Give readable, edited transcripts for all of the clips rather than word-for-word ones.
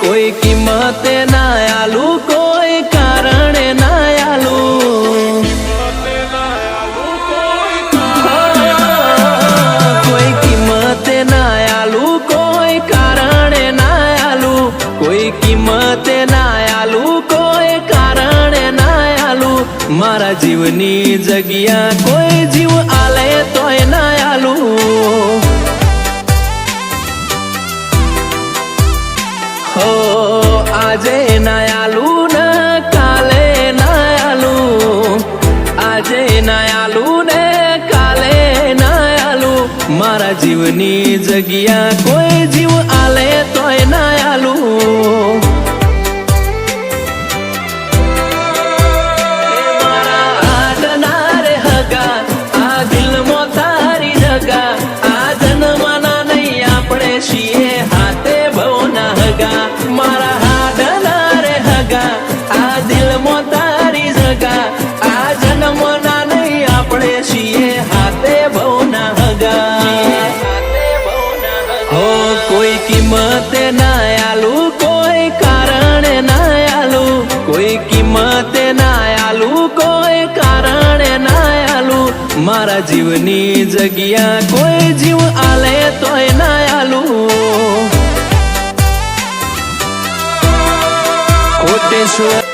કોઈ કિંમતે ના આલુ, કોઈ કારણે ના આલુ, કોઈ કિંમતે ના આલુ, કોઈ કારણે ના આલુ, કોઈ કિંમતે ના આલુ, કોઈ કારણે ના આલુ, મારા જીવની જગ્યા કોઈ જીવ આલે તોય ના આલુ. હો આજે ના આલુ ને કાલે ના આલુ, આજે ના આલુ ને કાલે ના આલુ, મારા જીવની જગ્યા કોઈ જીવ આલે તોય ના આલુ. કોઈ કિંમતે ના આલુ, કોઈ કારણે ના આલુ, કોઈ કિંમતે ના આલુ, કોઈ કારણે ના આલુ, મારા જીવની જગ્યા કોઈ જીવ આલે તોય ના આલુ. કોટેશ્વર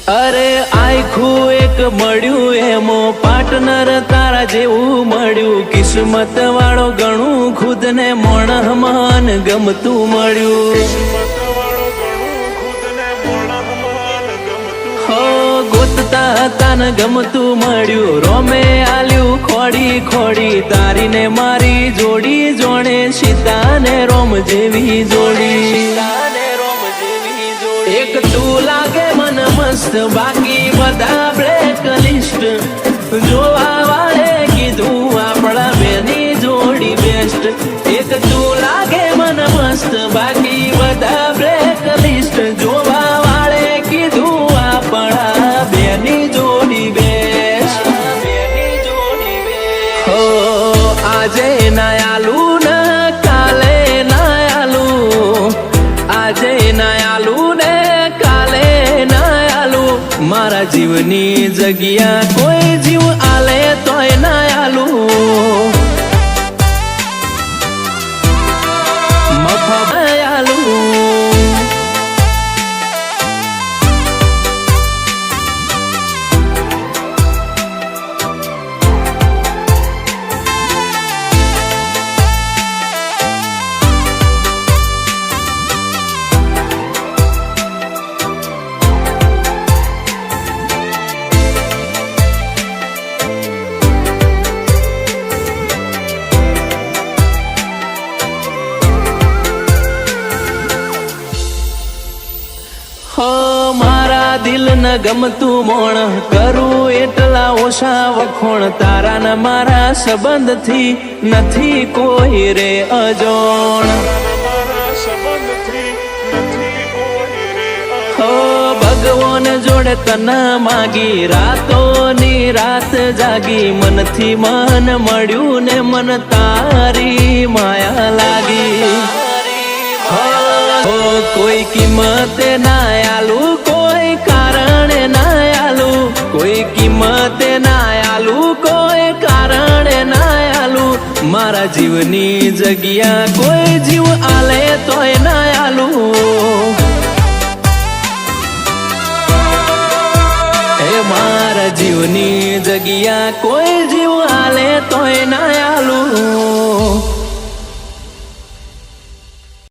અરે આખું એક મળ્યું એમો પાર્ટનર તારા જેવું મળ્યું, કિસ્મત વાળો ઘણું ખુદ ને મોણ મન ગમતું મળ્યું. હો ગોતતા હતા ને ગમતું મળ્યું, રોમે આલ્યું ખોડી ખોડી, તારી ને મારી જોડી જોડે સીતા ને રોમ જેવી જોડી. એક તું લાગે મન મસ્ત, બાકી બધા બ્લેક લિસ્ટ, જોવા વાળે કીધું આપણા બેની જોડી બેસ્ટ. એક તું લાગે મન મસ્ત, બાકી બધા બ્લેક લિસ્ટ, જોવા વાળે કીધું આપણા બેની જોડી બેસ્ટ. હો આજે ના આલુ ને કાલે ના આલુ, આજે ના આલુ ને કાલે ના આલુ, મારા જીવની જગ્યા કોઈ જીવ આલે તોય ના આલુ. મફત આલુ હો મારા દિલ ન ગમતું મોણ, કરું એટલા ઓછા વખોણ, તારા ને મારા સંબંધથી નથી કોઈ રે અજોણ. હો ભગવાન જોડે તને માગી, રાતોની રાત જાગી, મનથી મન મળ્યું ને મન તારી માયા લાગી. કોઈ કિંમતે ના આલુ, કોઈ કારણે ના આલુ, કોઈ કિંમતે ના આલુ, કોઈ કારણે ના આલુ, મારા જીવની જગ્યા કોઈ જીવ આલે તોય ના આલુ. હે મારા જીવની જગ્યા કોઈ જીવ આલે તોય ના આલુ.